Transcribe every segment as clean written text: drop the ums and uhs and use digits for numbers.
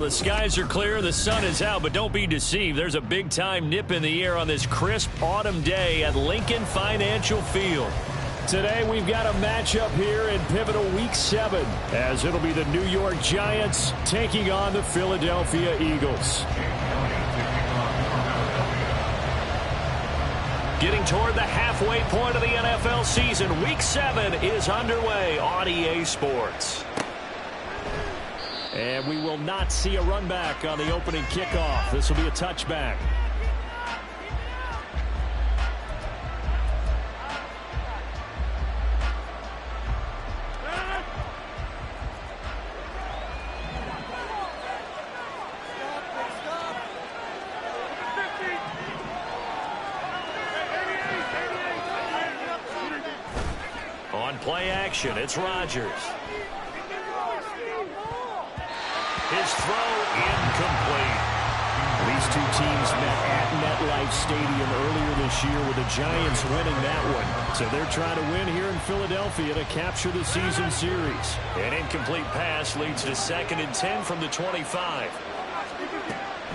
The skies are clear, the sun is out, but don't be deceived. There's a big-time nip in the air on this crisp autumn day at Lincoln Financial Field. Today we've got a matchup here in pivotal Week 7, as it'll be the New York Giants taking on the Philadelphia Eagles. Getting toward the halfway point of the NFL season, Week 7 is underway on EA Sports. And we will not see a run back on the opening kickoff. This will be a touchback. On play action, it's Rodgers. His throw incomplete. These two teams met at MetLife Stadium earlier this year with the Giants winning that one. So they're trying to win here in Philadelphia to capture the season series. An incomplete pass leads to 2nd and 10 from the 25.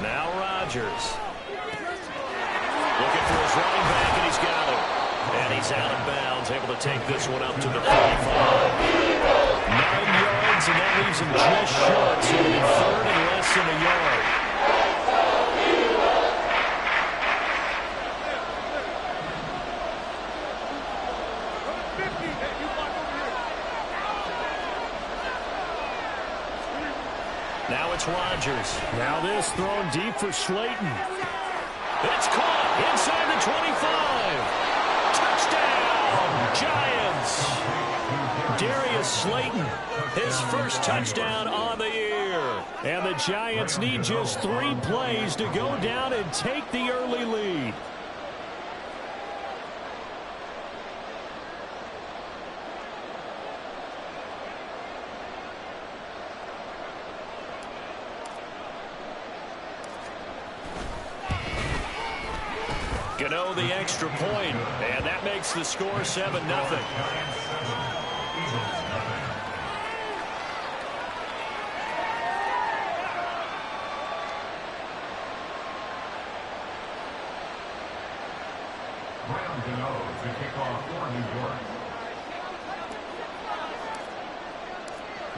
Now Rodgers. Looking for his running back, and he's got it. And he's out of bounds, able to take this one up to the 35. 9 yards, and that leaves him just short, so it'll be 3rd and less than a yard. Now it's Rodgers. Now this thrown deep for Slayton. It's caught inside the 25. Touchdown, Giants. Darius Slayton, his first touchdown on the year. And the Giants need just 3 plays to go down and take the early lead. Gano the extra point, and that makes the score 7-0.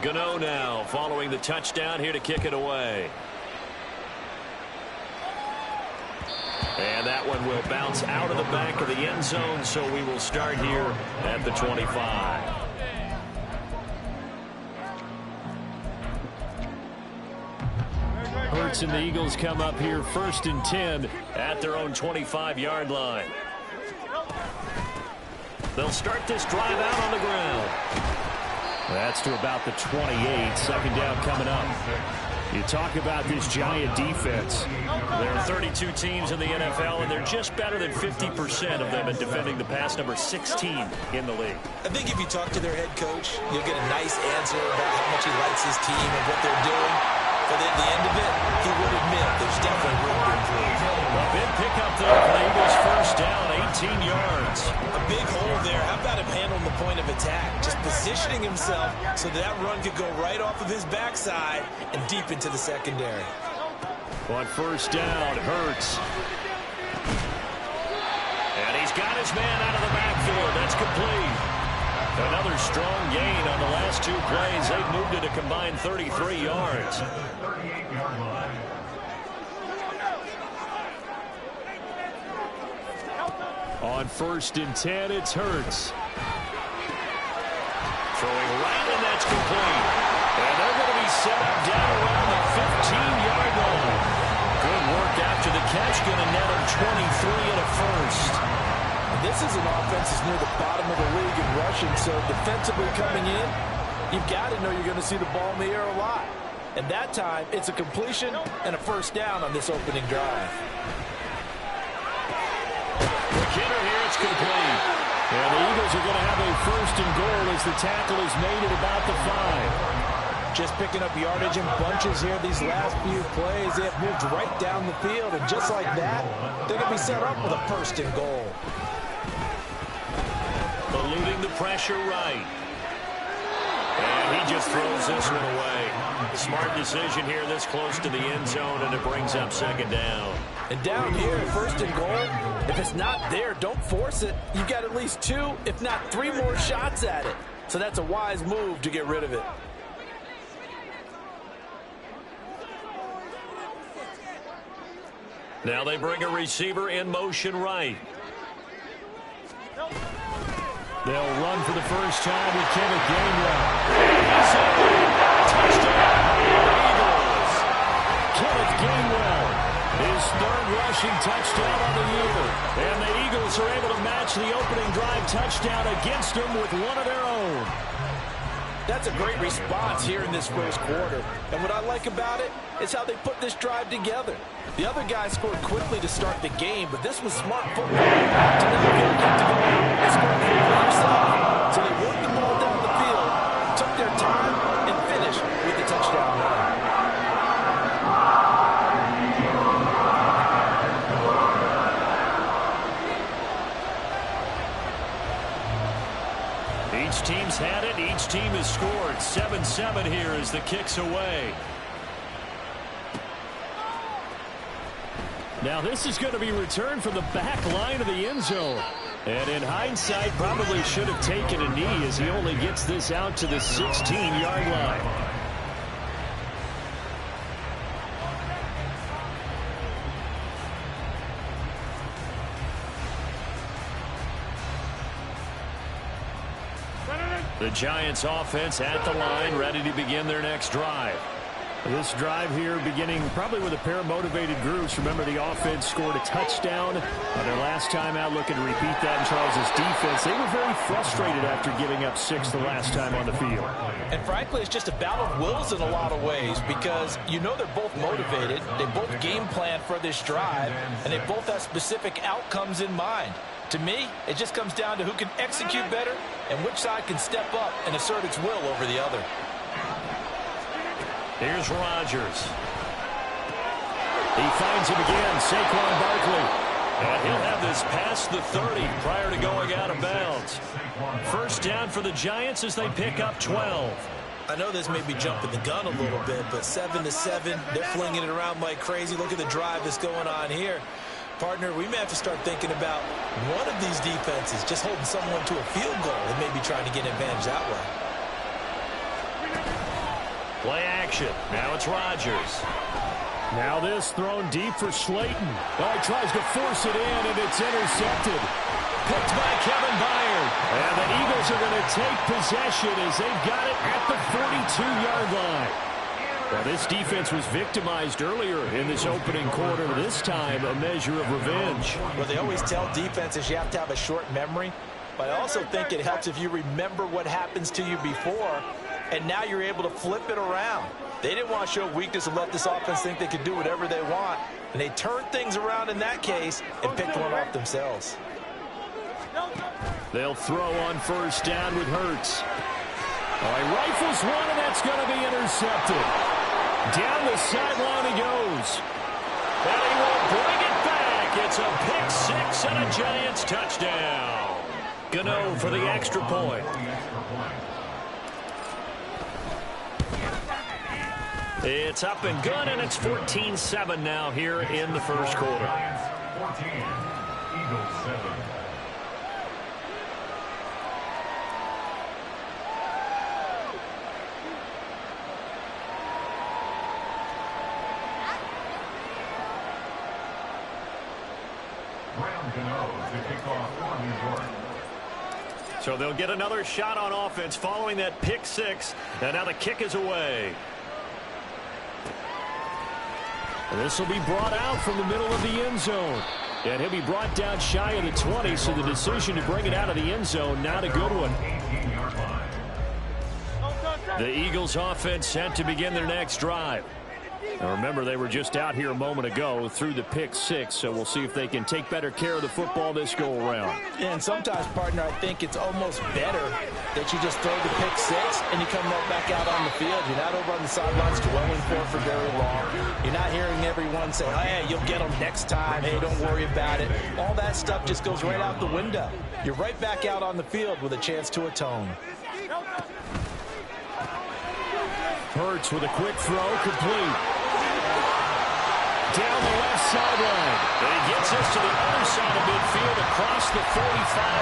Gano now following the touchdown here to kick it away. And that one will bounce out of the back of the end zone, so we will start here at the 25. Hurts and the Eagles come up here 1st and 10 at their own 25-yard line. They'll start this drive out on the ground. That's to about the 28. 2nd down coming up. You talk about this Giant defense. There are 32 teams in the NFL, and they're just better than 50% of them in defending the pass, number 16 in the league. I think if you talk to their head coach, you'll get a nice answer about how much he likes his team and what they're doing. But at the end of it, he would admit there's definitely room to improve. A big pickup there for the Eagles, 1st down, 18 yards. A big hole there. How about him handling the point of attack? Just positioning himself so that run could go right off of his backside and deep into the secondary. On 1st down, Hurts. And he's got his man out of the backfield. That's complete. Another strong gain on the last 2 plays. They've moved it a combined 33 yards. On 1st and 10, it's Hurts. Throwing right, and that's complete. And they're going to be set up down around the 15-yard line. Good work after the catch. Going to net him 23 and a first. This is an offense that's near the bottom of the league in rushing, so defensively coming in, you've got to know you're going to see the ball in the air a lot. And that time, it's a completion and a 1st down on this opening drive. McKinnon here, it's complete. And the Eagles are going to have a 1st and goal as the tackle is made at about the 5. Just picking up yardage in bunches here these last few plays. They have moved right down the field, and just like that, they're going to be set up with a 1st and goal. Eluding the pressure right. And he just throws this one away. Smart decision here this close to the end zone, and it brings up second down. And down here, first and goal, if it's not there, don't force it. You've got at least 2, if not 3 more shots at it. So that's a wise move to get rid of it. Now they bring a receiver in motion right. They'll run for the first time with Kenneth Gainwell. Touchdown, Eagles. Kenneth Gainwell, his 3rd rushing touchdown on the year. And the Eagles are able to match the opening drive touchdown against them with one of their own. That's a great response here in this first quarter. And what I like about it is how they put this drive together. The other guys scored quickly to start the game, but this was smart football. To now get to go and score quickly yourself. So they worked the ball down the field, took their time, and finished with the touchdown run. Each team's had it. Each team has scored. 7-7 here as the kick's away. Now this is going to be returned from the back line of the end zone. And in hindsight, probably should have taken a knee as he only gets this out to the 16-yard line. The Giants offense at the line, ready to begin their next drive. This drive here beginning probably with a pair of motivated groups. Remember, the offense scored a touchdown on their last time out, looking to repeat that in Charles' defense. They were very frustrated after giving up 6 the last time on the field. And frankly, it's just a battle of wills in a lot of ways because you know they're both motivated. They both game plan for this drive, and they both have specific outcomes in mind. To me, it just comes down to who can execute better and which side can step up and assert its will over the other. Here's Rodgers. He finds him again, Saquon Barkley. And he'll have this past the 30 prior to going out of bounds. First down for the Giants as they pick up 12. I know this may be jumping the gun a little bit, but 7-7, they're flinging it around like crazy. Look at the drive that's going on here. Partner, we may have to start thinking about one of these defenses just holding someone to a field goal and maybe trying to get an advantage that way. Play action. Now it's Rodgers. Now this thrown deep for Slayton. Oh, he tries to force it in, and it's intercepted. Picked by Kevin Byard. And the Eagles are going to take possession as they've got it at the 42-yard line. Now, this defense was victimized earlier in this opening quarter. This time, a measure of revenge. Well, they always tell defenses you have to have a short memory, but I also think it helps if you remember what happens to you before, and now you're able to flip it around. They didn't want to show weakness and let this offense think they could do whatever they want, and they turned things around in that case and picked one off themselves. They'll throw on first down with Hurts. Oh, he rifles one, and that's going to be intercepted. Down the sideline he goes. And he will bring it back. It's a pick 6 and a Giants touchdown. Gano for the extra point. It's up and good, and it's 14-7 now here in the first quarter. 14, Eagles 7. So they'll get another shot on offense following that pick 6, and now the kick is away. And this will be brought out from the middle of the end zone. And he'll be brought down shy of the 20, so the decision to bring it out of the end zone, not a good one. The Eagles offense set to begin their next drive. Now remember, they were just out here a moment ago through the pick 6, so we'll see if they can take better care of the football this go-around. And sometimes, partner, I think it's almost better that you just throw the pick 6 and you come right back out on the field. You're not over on the sidelines dwelling for very long. You're not hearing everyone say, oh, hey, you'll get them next time. Hey, don't worry about it. All that stuff just goes right out the window. You're right back out on the field with a chance to atone. Hurts with a quick throw, complete. Down the left sideline. And he gets us to the other side of midfield across the 45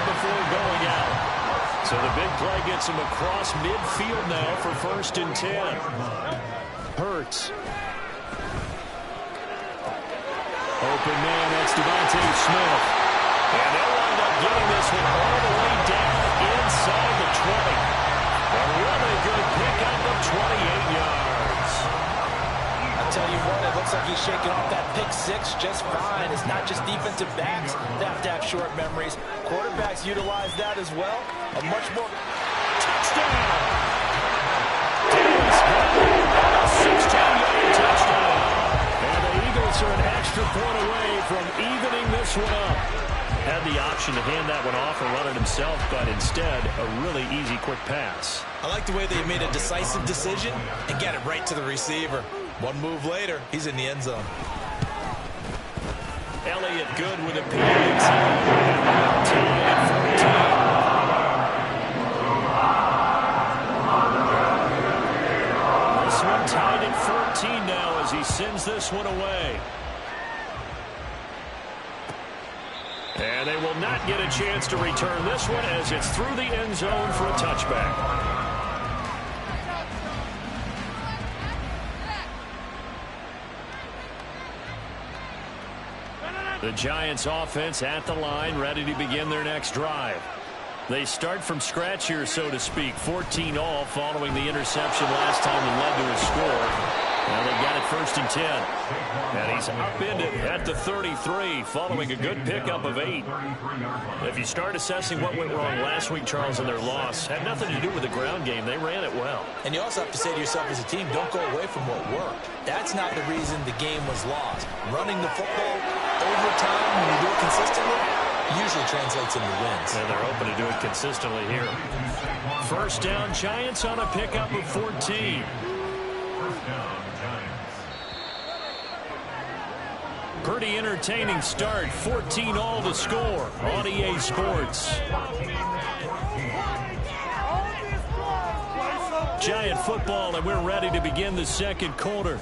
before going out. So the big play gets him across midfield now for 1st and 10. Hurts. Open man, that's Devontae Smith. And they'll wind up getting this one all the way down inside the 20. A really good pickup of 28 yards. I'll tell you what, it looks like he's shaking off that pick six just fine. It's not just defensive backs that have to have short memories. Quarterbacks utilize that as well. A much more... Touchdown! Davis got it. A 16-yard touchdown. And the Eagles are an extra point away from evening this one up. Had the option to hand that one off or run it himself, but instead, a really easy, quick pass. I like the way they made a decisive decision and got it right to the receiver. One move later, he's in the end zone. Elliott good with a PAT. Tied at 14. This one tied at 14 now as he sends this one away. And they will not get a chance to return this one as it's through the end zone for a touchback. The Giants offense at the line, ready to begin their next drive. They start from scratch here, so to speak. 14 all following the interception last time that led to a score. Now they got it 1st and 10. And he's upended at the 33 following a good pickup of 8. If you start assessing what went wrong last week, Charles, in their loss, had nothing to do with the ground game. They ran it well. And you also have to say to yourself as a team, don't go away from what worked. That's not the reason the game was lost. Running the football over time when you do it consistently usually translates into wins. And they're open to do it consistently here. 1st down, Giants on a pickup of 14. Pretty entertaining start. 14 all to score on EA Sports. Giant football, and we're ready to begin the second quarter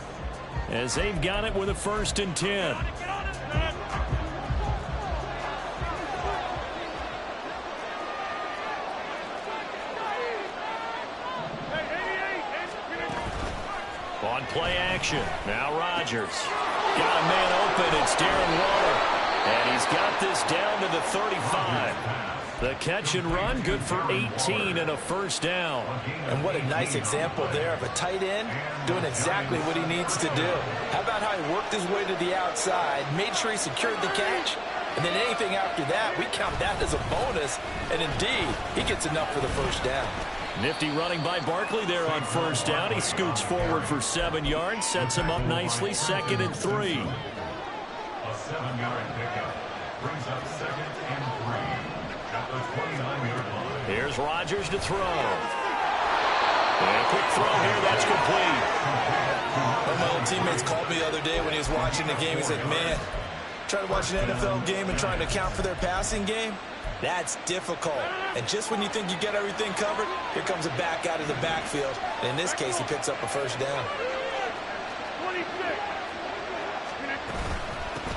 as they've got it with a 1st and 10. On play action. Now Rodgers. Got a man open. It's Darren Waller. And he's got this down to the 35. The catch and run, good for 18 and a 1st down. And what a nice example there of a tight end doing exactly what he needs to do. How about how he worked his way to the outside, made sure he secured the catch, and then anything after that, we count that as a bonus. And indeed, he gets enough for the 1st down. Nifty running by Barkley there on 1st down. He scoots forward for 7 yards, sets him up nicely, 2nd and 3. A 7-yard pickup brings up 2nd and 3 at the 29-yard line. Here's Rodgers to throw. And a quick throw here, that's complete. One of my old teammates called me the other day when he was watching the game. He's like, man, trying to watch an NFL game and trying to account for their passing game? That's difficult. And just when you think you get everything covered, here comes a back out of the backfield. And in this case, he picks up a 1st down.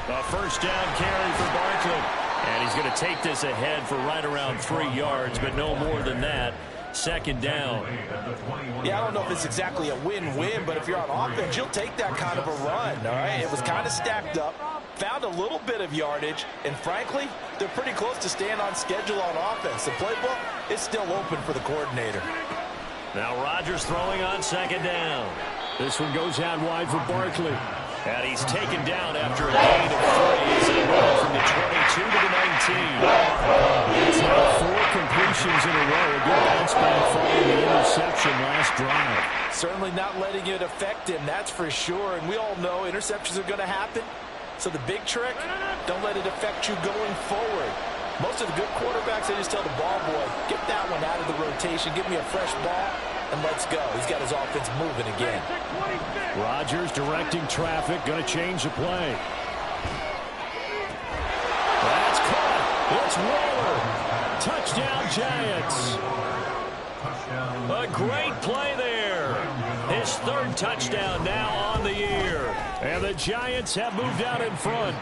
A 1st down carry for Barkley. And he's going to take this ahead for right around 3 yards, but no more than that. 2nd down. Yeah, I don't know if it's exactly a win-win, but if you're on offense, you'll take that kind of a run, all right? It was kind of stacked up, found a little bit of yardage, and frankly, they're pretty close to staying on schedule on offense. The playbook is still open for the coordinator. Now Rodgers throwing on 2nd down. This one goes out wide for Barkley. And he's taken down after a gain of 3 as they move from the 22 to the 19. It's now 4 completions in a row. A good bounce back following the interception last drive. Certainly not letting it affect him, that's for sure. And we all know interceptions are going to happen. So the big trick, don't let it affect you going forward. Most of the good quarterbacks, they just tell the ball boy, get that one out of the rotation, give me a fresh ball, and let's go. He's got his offense moving again. Rodgers directing traffic, going to change the play. That's caught. It's Waller. Touchdown, Giants. A great play there. His his third touchdown now on the year. And the Giants have moved out in front.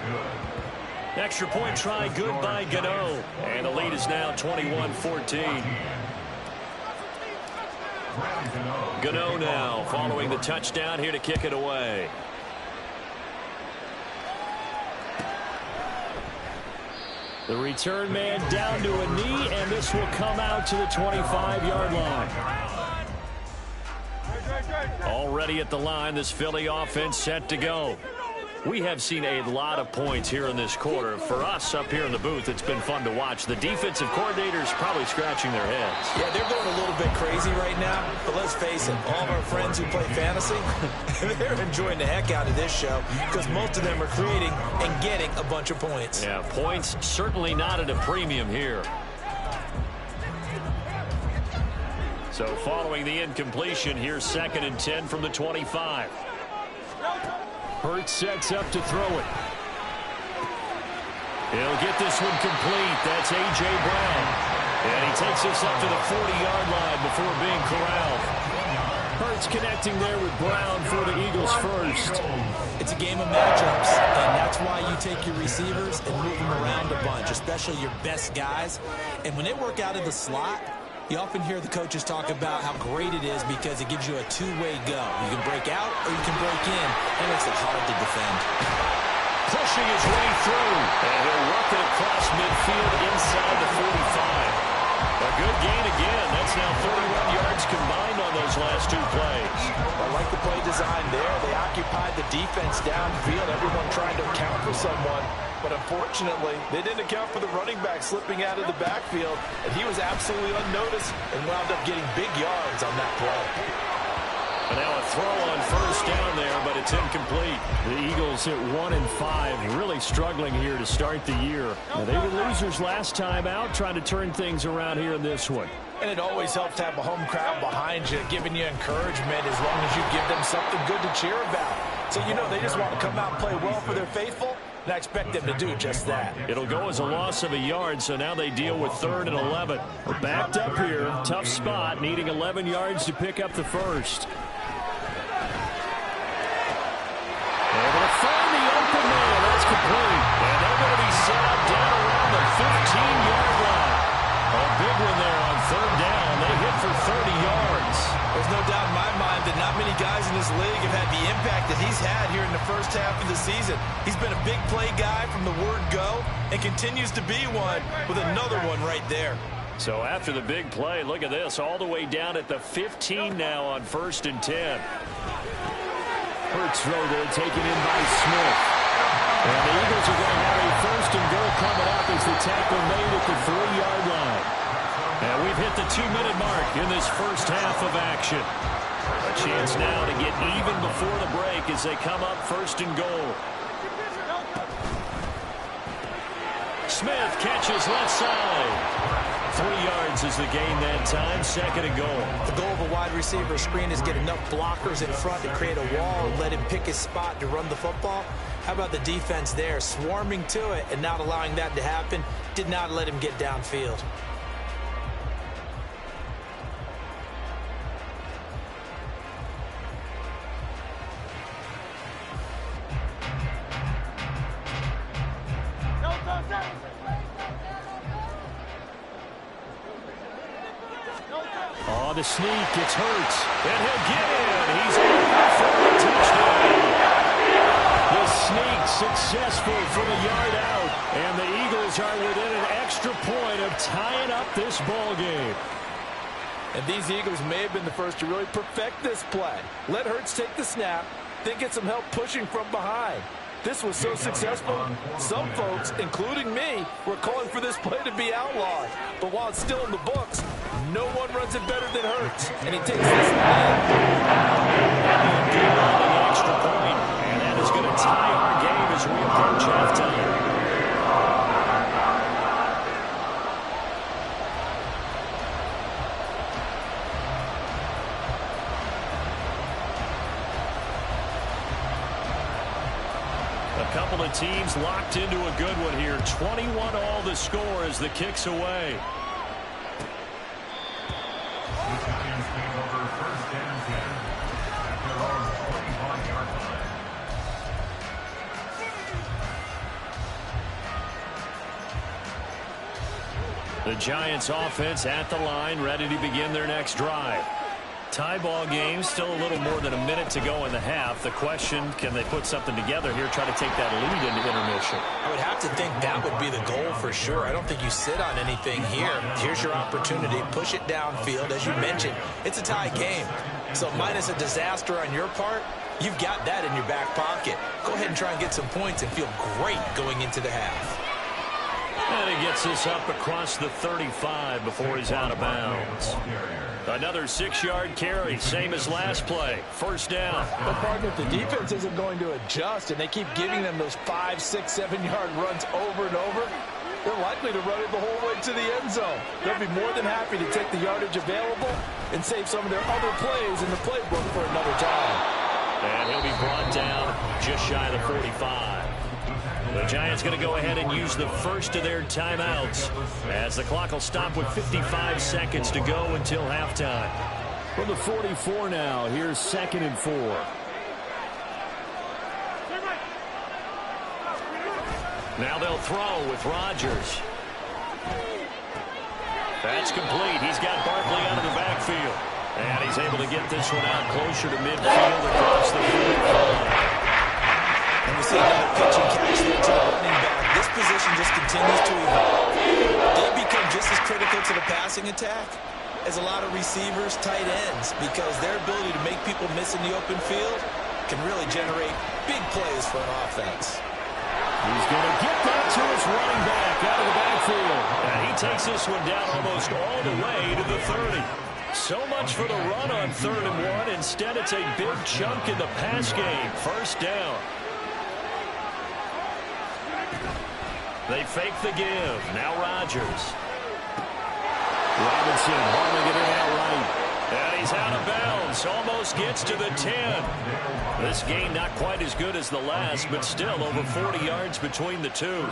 Extra point try good by Gano. And the lead is now 21-14. Gano now following the touchdown here to kick it away. The return man down to a knee, and this will come out to the 25-yard line. Already at the line, this Philly offense set to go. We have seen a lot of points here in this quarter. For us up here in the booth, it's been fun to watch. The defensive coordinators probably scratching their heads. Yeah, they're going a little bit crazy right now. But let's face it, all of our friends who play fantasy, they're enjoying the heck out of this show because most of them are creating and getting a bunch of points. Yeah, points certainly not at a premium here. So following the incompletion, here's 2nd and 10 from the 25. Hurts sets up to throw it. He'll get this one complete. That's A.J. Brown. And he takes this up to the 40-yard line before being corralled. Hurts connecting there with Brown for the Eagles first. It's a game of matchups, and that's why you take your receivers and move them around a bunch, especially your best guys. And when they work out of the slot, you often hear the coaches talk about how great it is because it gives you a two-way go. You can break out or you can break in. It makes it hard to defend. Pushing his way through. And he'll work it across midfield inside the 45. A good gain again. That's now 31 yards combined on those last two plays. I like the play design there. They occupied the defense downfield. Everyone trying to account for someone. But unfortunately, they didn't account for the running back slipping out of the backfield. And he was absolutely unnoticed and wound up getting big yards on that play. And now a throw on first down there, but it's incomplete. The Eagles at 1-5, really struggling here to start the year. Now, they were losers last time out, trying to turn things around here in this one. And it always helps to have a home crowd behind you, giving you encouragement as long as you give them something good to cheer about. So, you know, they just want to come out and play well for their faithful, and I expect them to do just that. It'll go as a loss of a yard, so now they deal with 3rd and 11. We're backed up here, tough spot, needing 11 yards to pick up the first. Able to find the open man. That's complete. And they're going to be set up down around the 15-yard line. A big one there on 3rd down. They hit for 30 yards. There's no doubt in my mind that not many guys in this league have had the impact that he's had here in the first half of the season. He's been a big play guy from the word go and continues to be one with another one right there. So after the big play, look at this, all the way down at the 15 now on 1st and 10. Hurts throw there, taken in by Smith. And the Eagles are going to have a 1st and goal coming up as the tackle made at the 3-yard line. And we've hit the 2-minute mark in this first half of action. A chance now to get even before the break as they come up 1st and goal. Smith catches left side. 3 yards is the gain that time, 2nd and goal. The goal of a wide receiver screen is get enough blockers in front to create a wall and let him pick his spot to run the football. How about the defense there, swarming to it and not allowing that to happen, did not let him get downfield. Oh, the sneak gets Hurts. And he'll get in. He's in for a touchdown. The sneak successful from a yard out. And the Eagles are within an extra point of tying up this ball game. And these Eagles may have been the first to really perfect this play. Let Hurts take the snap, then get some help pushing from behind. This was so successful, some folks, including me, were calling for this play to be outlawed. But while it's still in the books, no one runs it better than Hurts. And he takes this one The extra point. And that is going to tie our game as we approach halftime. A couple of teams locked into a good one here. 21 all the score as the kick's away. The Giants take over 1st and 10. The Giants offense at the line, ready to begin their next drive. Tie ball game, still a little more than a minute to go in the half. The question, can they put something together here, try to take that lead into intermission? I would have to think that would be the goal for sure. I don't think you sit on anything here. Here's your opportunity. Push it downfield. As you mentioned, it's a tie game. So minus a disaster on your part, you've got that in your back pocket. Go ahead and try and get some points and feel great going into the half. And he gets this up across the 35 before he's out of bounds. Another 6-yard carry, same as last play. First down. But partner, if the defense isn't going to adjust and they keep giving them those 5, 6, 7-yard runs over and over, they're likely to run it the whole way to the end zone. They'll be more than happy to take the yardage available and save some of their other plays in the playbook for another time. And he'll be brought down just shy of the 45. The Giants going to go ahead and use the first of their timeouts as the clock will stop with 55 seconds to go until halftime. From the 44 now, here's 2nd and 4. Now they'll throw with Rodgers. That's complete. He's got Barkley out of the backfield. And he's able to get this one out closer to midfield across the 45. And we see another pitch and catch there to the running back. This position just continues to evolve. They become just as critical to the passing attack as a lot of receivers, tight ends, because their ability to make people miss in the open field can really generate big plays for an offense. He's going to get that to his running back out of the backfield. And he takes this one down almost all the way to the 30. So much for the run on 3rd and 1. Instead, it's a big chunk in the pass game. First down. They fake the give. Now Rodgers. Robinson hauling it in outright. And he's out of bounds. Almost gets to the 10. This game not quite as good as the last, but still over 40 yards between the two.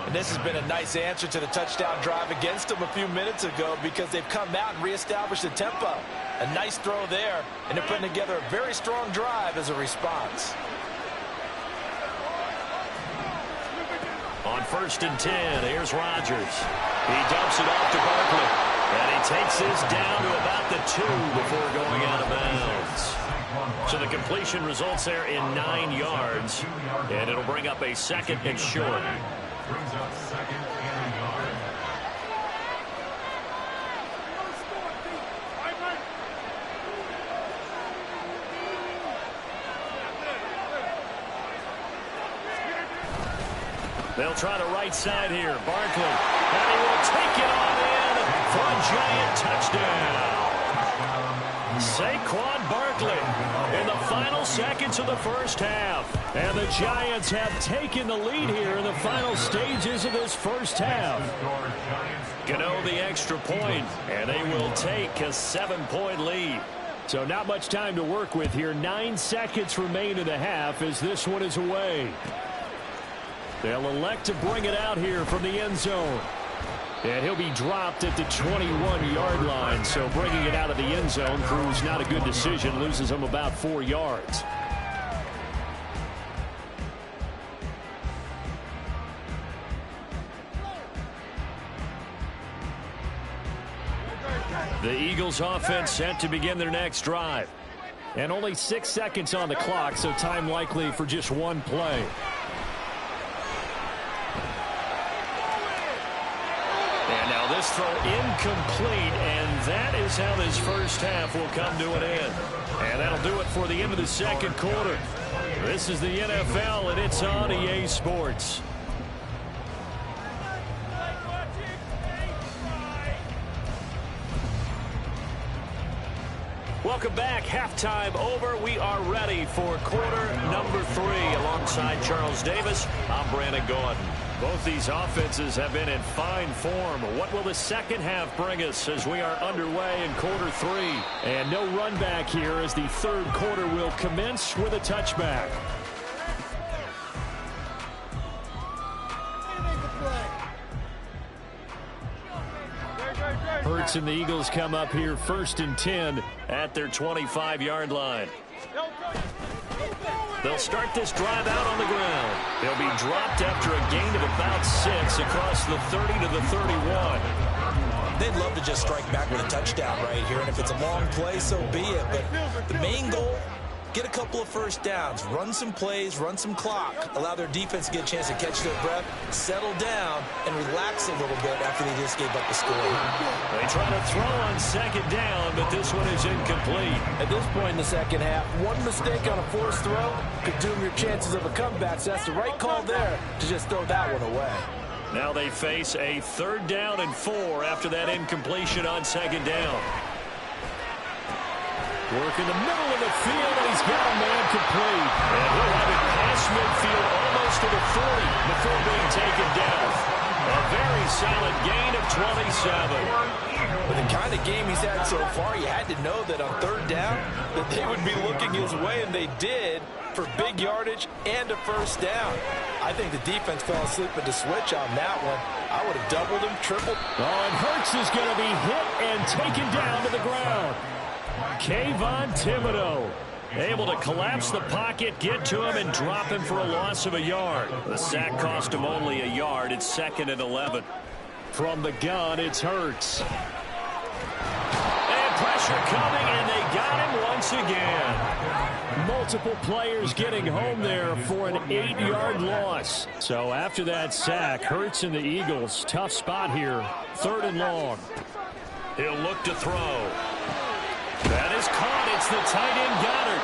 And this has been a nice answer to the touchdown drive against them a few minutes ago because they've come out and reestablished the tempo. A nice throw there, and they're putting together a very strong drive as a response. On 1st and 10, here's Rodgers. He dumps it off to Barkley. And he takes this down to about the 2 before going out of bounds. So the completion results there in 9 yards. And it'll bring up a 2nd and short. Brings up 2nd and yard. They'll try the right side here. Barkley. And he will take it on in for a giant touchdown. Saquon Barkley in the final seconds of the first half. And the Giants have taken the lead here in the final stages of this first half. Gano the extra point, and they will take a 7-point lead. So not much time to work with here. 9 seconds remain in the half as this one is away. They'll elect to bring it out here from the end zone. And he'll be dropped at the 21-yard line. So bringing it out of the end zone proves not a good decision. Loses him about 4 yards. The Eagles offense set to begin their next drive. And only 6 seconds on the clock, so time likely for just one play. And now this throw incomplete, and that is how this first half will come to an end. And that'll do it for the end of the second quarter. This is the NFL, and it's on EA Sports. Welcome back. Halftime over. We are ready for quarter number 3. Alongside Charles Davis, I'm Brandon Gordon. Both these offenses have been in fine form. What will the second half bring us as we are underway in quarter 3? And no run back here as the third quarter will commence with a touchback. Hurts and the Eagles come up here 1st and 10 at their 25-yard line. They'll start this drive out on the ground. They'll be dropped after a gain of about 6 across the 30 to the 31. they'd love to just strike back with a touchdown right here. And if it's a long play, so be it. But the main goal, get a couple of first downs, run some plays, run some clock, allow their defense to get a chance to catch their breath, settle down, and relax a little bit after they just gave up the score. They try to throw on second down, but this one is incomplete. At this point in the second half, one mistake on a forced throw could doom your chances of a comeback. So that's the right call there to just throw that one away. Now they face a 3rd down and 4 after that incompletion on second down. Work in the middle of the field, and he's got a man complete. And he'll have it past midfield almost to the 40 before being taken down. A very solid gain of 27. With the kind of game he's had so far, you had to know that on 3rd down that they would be looking his way, and they did, for big yardage and a first down. I think the defense fell asleep at the switch on that one. I would have doubled him, tripled. Oh, and Hurts is going to be hit and taken down to the ground. Kayvon Thibodeaux able to collapse the pocket, get to him, and drop him for a loss of a yard. The sack cost him only a yard. It's 2nd and 11. From the gun, it's Hurts. And pressure coming, and they got him once again. Multiple players getting home there for an 8-yard loss. So after that sack, Hurts and the Eagles, tough spot here, 3rd and long. He'll look to throw. That is caught. It's the tight end Goddard.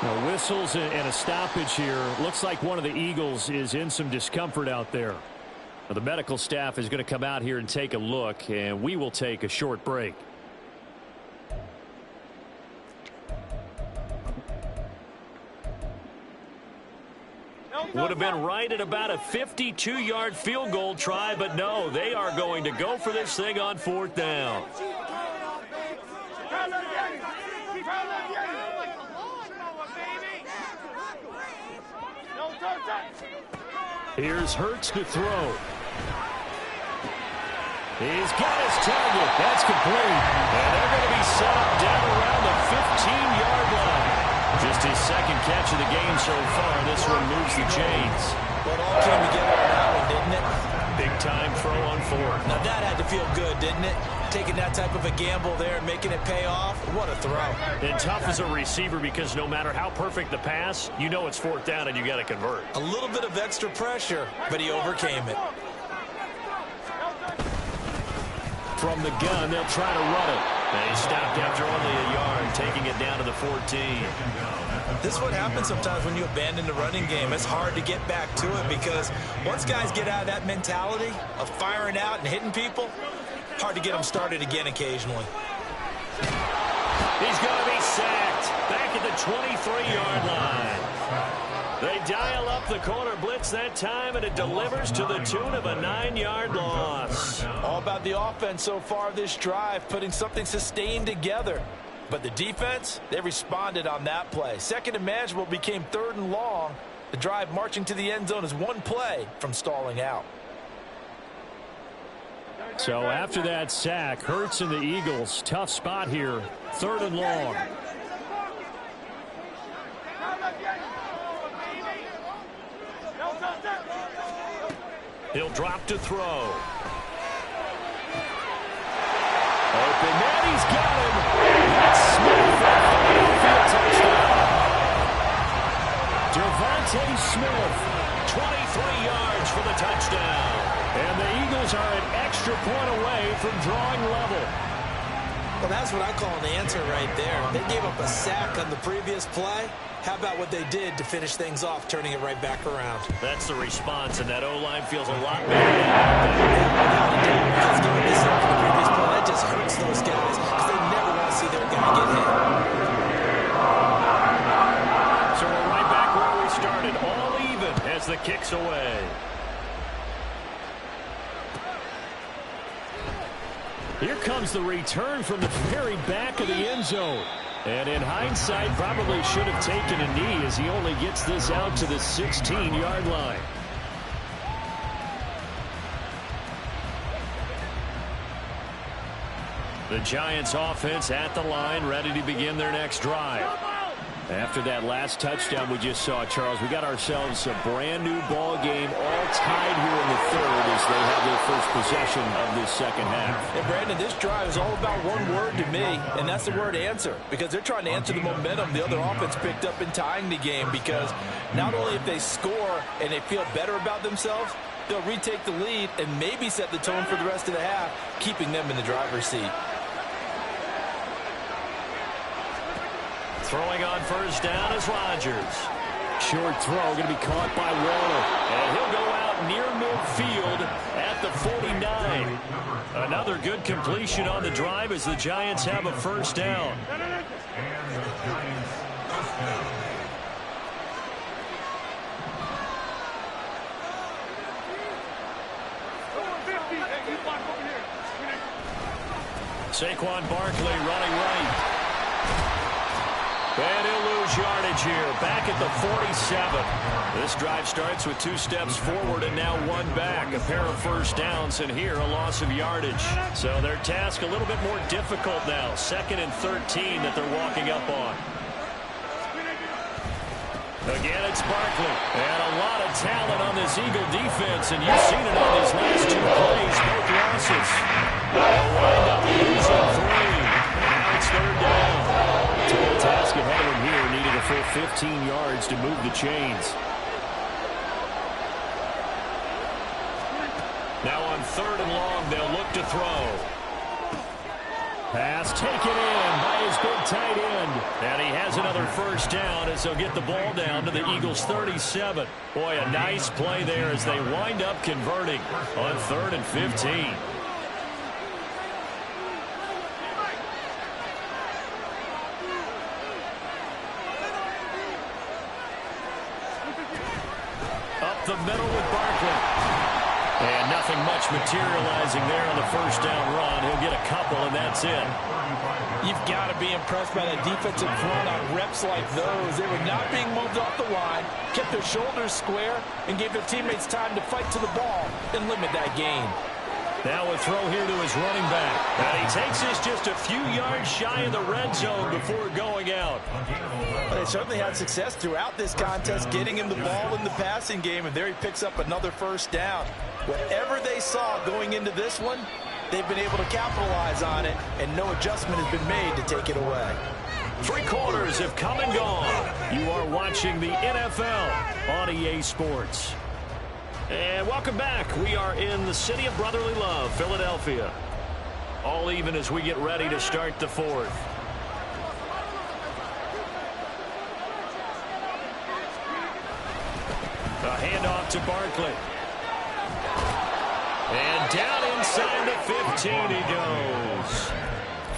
Now, whistles and a stoppage here. Looks like one of the Eagles is in some discomfort out there. Now, the medical staff is going to come out here and take a look, and we will take a short break. Would have been right at about a 52-yard field goal try, but no, they are going to go for this thing on 4th down. Here's Hurts to throw. He's got his target. That's complete. And they're going to be set up down around the 15-yard line. Just his 2nd catch of the game so far. This one moves the chains. Well, it all came together on that one, didn't it? Big-time throw on 4th. Now, that had to feel good, didn't it? Taking that type of a gamble there and making it pay off. What a throw. And tough as a receiver because no matter how perfect the pass, you know it's 4th down and you got to convert. A little bit of extra pressure, but he overcame it. From the gun, they'll try to run it. And he stopped after only a yard, taking it down to the 14. This is what happens sometimes when you abandon the running game. It's hard to get back to it because once guys get out of that mentality of firing out and hitting people, hard to get them started again occasionally. He's going to be sacked back at the 23-yard line. They dial up the corner blitz that time, and it delivers to the tune of a 9-yard loss. All about the offense so far this drive, putting something sustained together. But the defense, they responded on that play. 2nd and manageable became 3rd and long. The drive marching to the end zone is one play from stalling out. So after that sack, Hurts and the Eagles, tough spot here, 3rd and long. He'll drop to throw. Open man, he's got him. That's Smith. Touchdown. Devontae Smith, 23 yards for the touchdown. and the Eagles are an extra point away from drawing level. Well, that's what I call an answer right there. They gave up a sack on the previous play. How about what they did to finish things off, turning it right back around? That's the response, and that O-line feels a lot better. Because giving this up on the previous play, that just hurts those guys because they never want to see their guy get hit. So we're right back where we started, all even as the kick's away. Here comes the return from the very back of the end zone. And in hindsight, probably should have taken a knee as he only gets this out to the 16-yard line. The Giants offense at the line, ready to begin their next drive. After that last touchdown we just saw, Charles, we got ourselves a brand new ball game, all tied here in the third as they have their first possession of this second half. And Brandon, this drive is all about one word to me, and that's the word answer, because they're trying to answer the momentum the other offense picked up in tying the game, because not only if they score and they feel better about themselves, they'll retake the lead and maybe set the tone for the rest of the half, keeping them in the driver's seat. Throwing on first down is Rodgers. Short throw going to be caught by Waller. And he'll go out near midfield at the 49. Another good completion on the drive as the Giants have a first down. Saquon Barkley running right. And he'll lose yardage here, back at the 47. This drive starts with 2 steps forward and now 1 back. A pair of first downs, and here a loss of yardage. So their task a little bit more difficult now. 2nd and 13 that they're walking up on. Again, it's Barkley. And a lot of talent on this Eagle defense, and you've seen it on these last 2 plays, both losses. They'll wind up losing 3. And now it's 3rd down. Total task ahead of him here, needing a full 15 yards to move the chains. Now on 3rd and long, they'll look to throw. Pass taken in by his big tight end. And he has another first down as they'll get the ball down to the Eagles' 37. Boy, a nice play there as they wind up converting on 3rd and 15. The middle with Barkley. And nothing much materializing there on the first down run. He'll get a couple, and that's it. You've got to be impressed by that defensive front on reps like those. They were not being moved off the line, kept their shoulders square, and gave their teammates time to fight to the ball and limit that gain. Now a throw here to his running back. And he takes this just a few yards shy of the red zone before going out. But they certainly had success throughout this contest, getting him the ball in the passing game, and there he picks up another first down. Whatever they saw going into this one, they've been able to capitalize on it, and no adjustment has been made to take it away. 3 quarters have come and gone. You are watching the NFL on EA Sports. And welcome back. We are in the city of brotherly love, Philadelphia. All even as we get ready to start the 4th. A handoff to Barkley. And down inside the 15 he goes.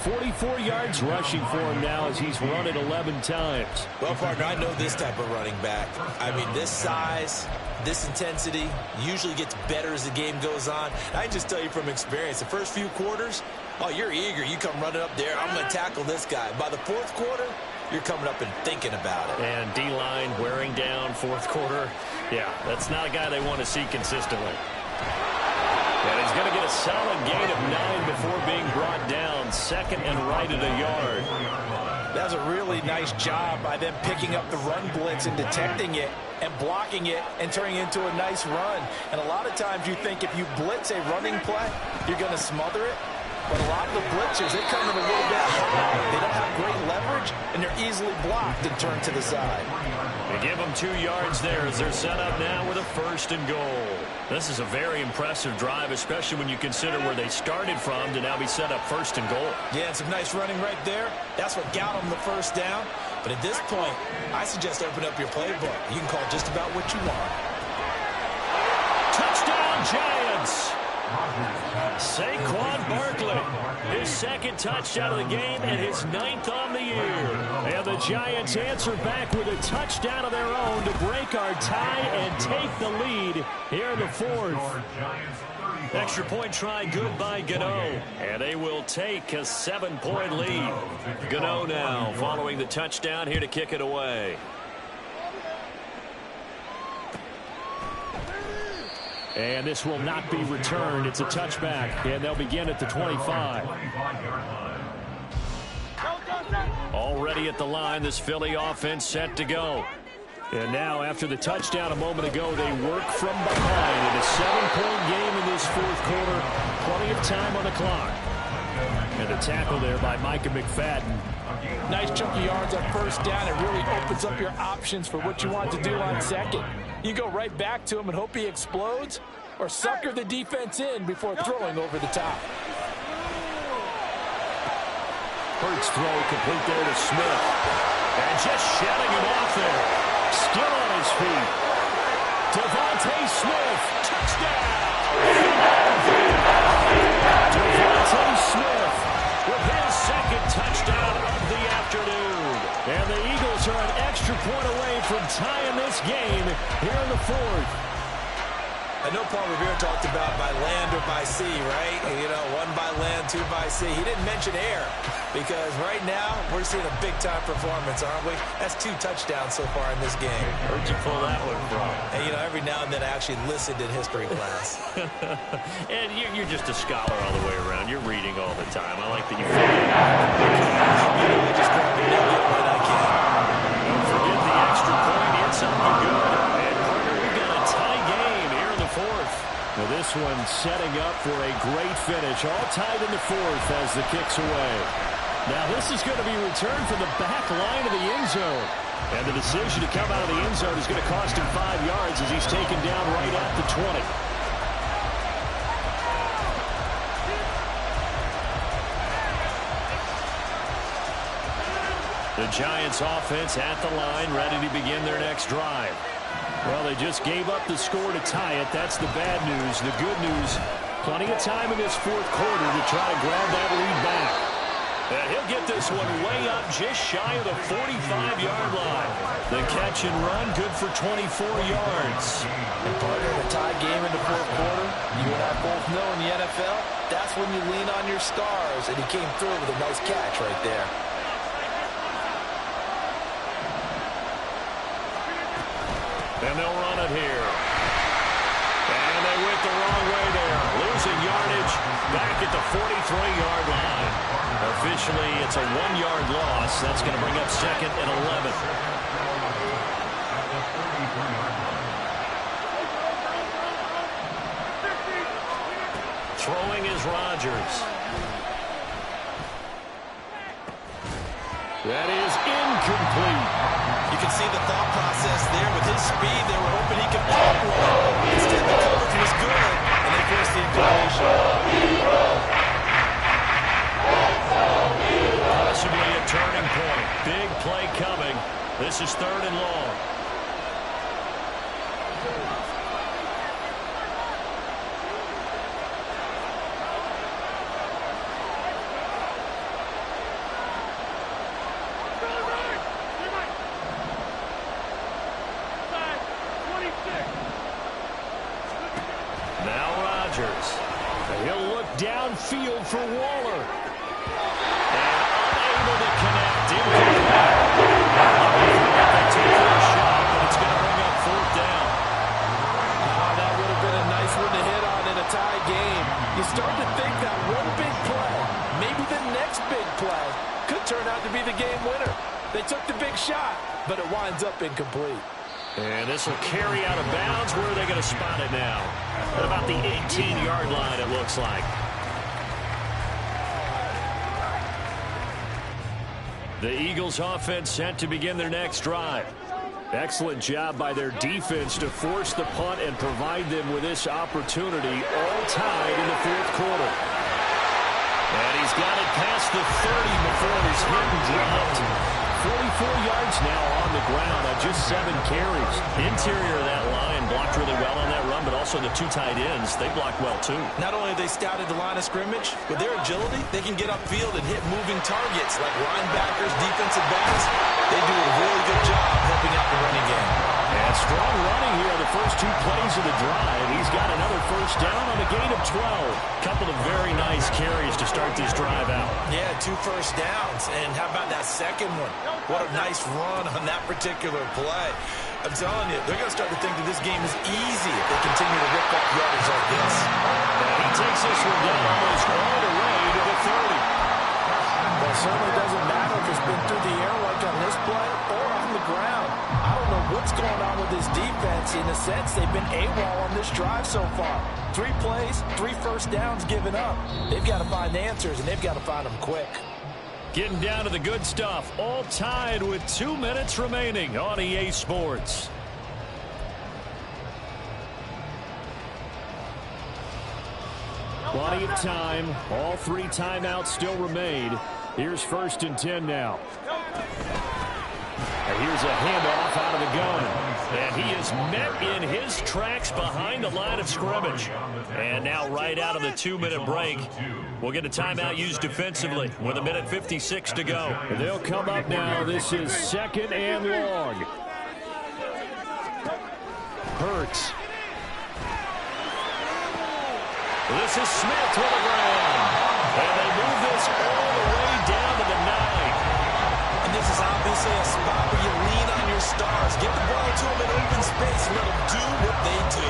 44 yards rushing for him now as he's run it 11 times. Well, partner, I know this type of running back. I mean, this size, this intensity usually gets better as the game goes on. I can just tell you from experience, the first few quarters, oh, you're eager. You come running up there, I'm going to tackle this guy. By the 4th quarter, you're coming up and thinking about it. And D-line wearing down 4th quarter. Yeah, that's not a guy they want to see consistently. And he's going to get a solid gain of 9 before being brought down. 2nd and right at a yard. That's a really nice job by them picking up the run blitz and detecting it and blocking it and turning it into a nice run. And a lot of times you think if you blitz a running play, you're going to smother it. But a lot of the blitzers, they come in a little bit high. They don't have great leverage, and they're easily blocked and turned to the side. They give them 2 yards there as they're set up now with a 1st and goal. This is a very impressive drive, especially when you consider where they started from to now be set up 1st and goal. Yeah, and some nice running right there. That's what got them the first down. But at this point, I suggest open up your playbook. You can call just about what you want. Touchdown, Giants! Saquon Barkley, his 2nd touchdown of the game and his 9th on the year. And the Giants answer back with a touchdown of their own to break our tie and take the lead here in the 4th. Extra point try good by Gano. And they will take a 7-point lead. Gano now following the touchdown here to kick it away. And this will not be returned. It's a touchback, and they'll begin at the 25. Already at the line, this Philly offense set to go. And now, after the touchdown a moment ago, they work from behind in a 7-point game in this fourth quarter. Plenty of time on the clock. And the tackle there by Micah McFadden. Nice chunk of yards on first down. It really opens up your options for what you want to do on second. You go right back to him and hope he explodes, or sucker the defense in before throwing over the top. Hurts throw complete there to Smith. And just shutting him off there. Still on his feet. Devontae Smith, touchdown! Devontae Smith with his second touchdown of the afternoon. And the Eagles are an extra point away from tying this game here in the fourth. I know Paul Revere talked about by land or by sea, right? You know, one by land, two by sea. He didn't mention air because right now we're seeing a big-time performance, aren't we? That's 2 touchdowns so far in this game. Where'd you pull that one from? And, you know, every now and then I actually listened in history class. And you're just a scholar all the way around. You're reading all the time. I like that you feel it. I just grab a nugget when I can. Don't forget the extra point. It's something good. And, partner, we've got a tie game here in the fourth. Now this one setting up for a great finish. All tied in the fourth as the kick's away. Now this is going to be returned from the back line of the end zone. And the decision to come out of the end zone is going to cost him 5 yards as he's taken down right at the 20. The Giants offense at the line, ready to begin their next drive. Well, they just gave up the score to tie it. That's the bad news. The good news, plenty of time in this fourth quarter to try to grab that lead back. And he'll get this one way up just shy of the 45-yard line. The catch and run, good for 24 yards. And partner, in a tie game in the fourth quarter, you and I both know in the NFL, that's when you lean on your stars, and he came through with a nice catch right there. And they'll run it here. And they went the wrong way there. Losing yardage back at the 43-yard line. Officially, it's a 1-yard loss. That's going to bring up second and 11. Throwing is Rodgers. That is incomplete. You can see the thought process there. With his speed, they were hoping he could pop one. Instead, the coverage was good, and they forced the incompletion. Possibly a turning point. Big play coming. This is 3rd and long. Now Rodgers. He'll look downfield for Waller. And unable to connect. They take a shot, but it's going to bring up 4th down. Oh, that would have been a nice one to hit on in a tie game. You start to think that one big play, maybe the next big play, could turn out to be the game winner. They took the big shot, but it winds up incomplete. And this will carry out of bounds. Where are they going to spot it now? At about the 18-yard line, it looks like. The Eagles offense set to begin their next drive. Excellent job by their defense to force the punt and provide them with this opportunity, all tied in the fourth quarter. And he's got it past the 30 before he's hit and dropped. 44 yards now on the ground on just 7 carries. Interior of that line blocked really well on that run, but also the 2 tight ends, they blocked well too. Not only have they scouted the line of scrimmage, with their agility, they can get upfield and hit moving targets like linebackers, defensive backs. They do a really good job helping out the running game. And strong running here on the first 2 plays of the drive. He's got another first down on a gain of 12. Couple of very nice carries to start this drive out. Yeah, 2 first downs. And how about that second one? What a nice run on that particular play. I'm telling you, they're going to start to think that this game is easy if they continue to rip up yardage like this. And he takes this one down almost all the way to the 30. Well, Well, it certainly doesn't matter if it's been through the air like on this play or on the ground. I don't know what's going on with this defense. In a sense, they've been AWOL on this drive so far. 3 plays, 3 first downs given up. They've got to find answers, and they've got to find them quick. Getting down to the good stuff. All tied with 2 minutes remaining on EA Sports. Plenty of time. All 3 timeouts still remain. Here's 1st and 10 now. And here's a handoff out of the gun. And he is met in his tracks behind the line of scrimmage. And now right out of the 2-minute break, we'll get a timeout used defensively with 1:56 to go. And they'll come up now. This is 2nd and long. Hurts. This is Smith to the ground. And they move this all the way down to the 9. And this is obviously a spot where you lean on your stars. Get the ball to them in open space and let them do what they do.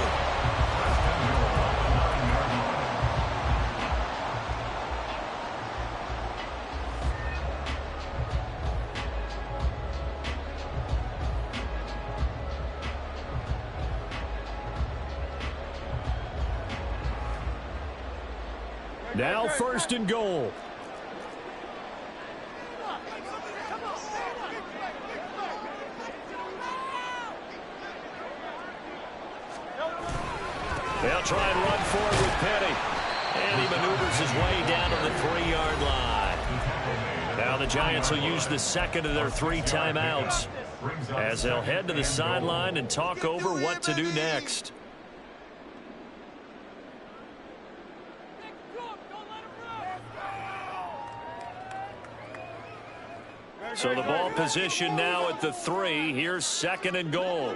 Now 1st and goal. They'll try and run forward with Petty. And he maneuvers his way down to the 3-yard line. Now the Giants will use the 2nd of their 3 timeouts as they'll head to the sideline and talk over what to do next. So the ball position now at the 3. Here's 2nd and goal.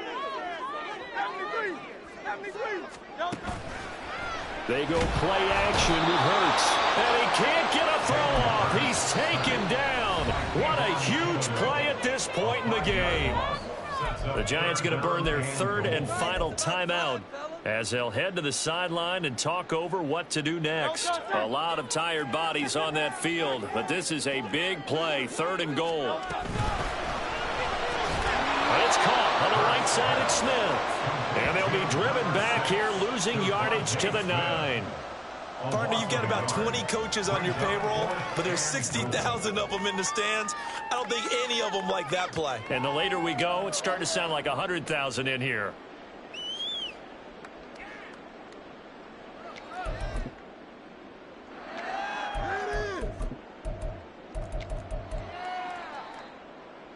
They go play action with Hurts. And he can't get a throw off. He's taken down. What a huge play at this point in the game. The Giants going to burn their 3rd and final timeout as they'll head to the sideline and talk over what to do next. A lot of tired bodies on that field, but this is a big play. 3rd and goal. It's caught on the right side at Smith. And they'll be driven back here, losing yardage to the 9. Partner, you've got about 20 coaches on your payroll, but there's 60,000 of them in the stands. I don't think any of them like that play. And the later we go, it's starting to sound like 100,000 in here.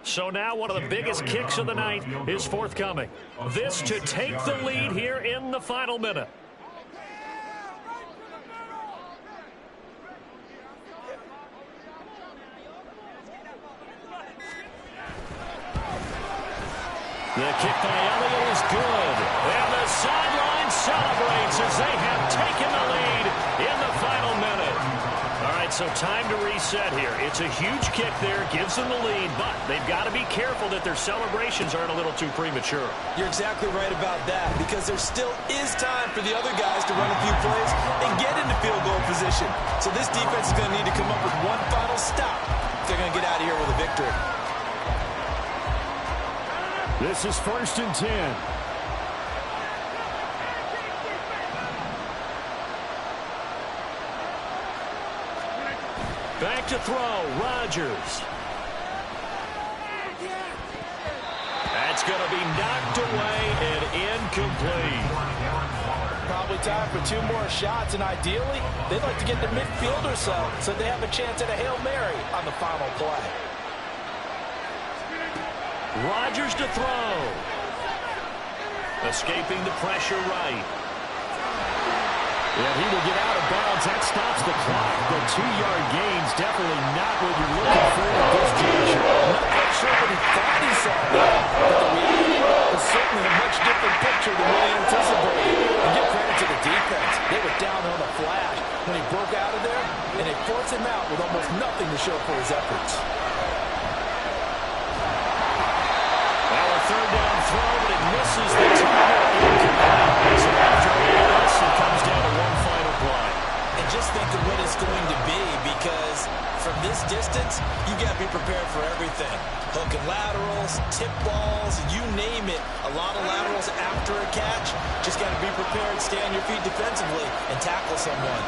So now one of the biggest kicks of the night is forthcoming. This to take the lead here in the final minute. The kick by Elliott is good. And the sideline celebrates as they have taken the lead in the final minute. All right, so time to reset here. It's a huge kick there, gives them the lead, but they've got to be careful that their celebrations aren't a little too premature. You're exactly right about that, because there still is time for the other guys to run a few plays and get into field goal position. So this defense is going to need to come up with one final stop if they're going to get out of here with a victory. This is 1st and 10. Back to throw, Rodgers. That's going to be knocked away and incomplete. Probably time for 2 more shots, and ideally, they'd like to get the midfield or so they have a chance at a Hail Mary on the final play. Rodgers to throw. Escaping the pressure right. Yeah, he will get out of bounds. That stops the clock. The 2-yard gain's definitely not what you're looking for at this juncture. Not quite sure what he thought he saw there, but the reality was certainly a much different picture than what he anticipated. And give credit to the defense. They were down on a flash when he broke out of there, and they forced him out with almost nothing to show for his efforts. Now a 3rd down throw, but it misses the target. Incomplete. So after this, it comes down to one final play. And just think of what it's going to be, because from this distance, can, be prepared, stay on your feet defensively, and tackle someone.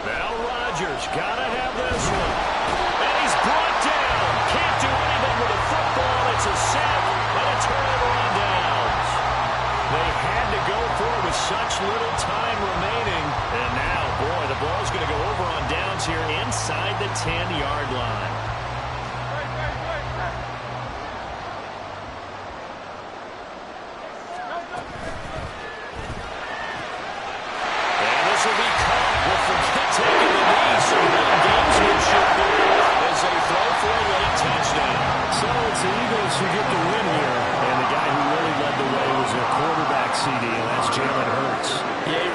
Now Rodgers, gotta have this one. And he's brought down. Can't do anything with the football. It's a sack and a turnover on downs. They had to go for it with such little time remaining. And now, boy, the ball's going to go over on downs here inside the 10-yard line. And this will be caught. We'll forget taking the knee, so no gamesmanship there as they throw for a late touchdown. So it's the Eagles who get the win here, and the guy who really led the way was a quarterback CD, and that's Jalen Hurts. Yeah, he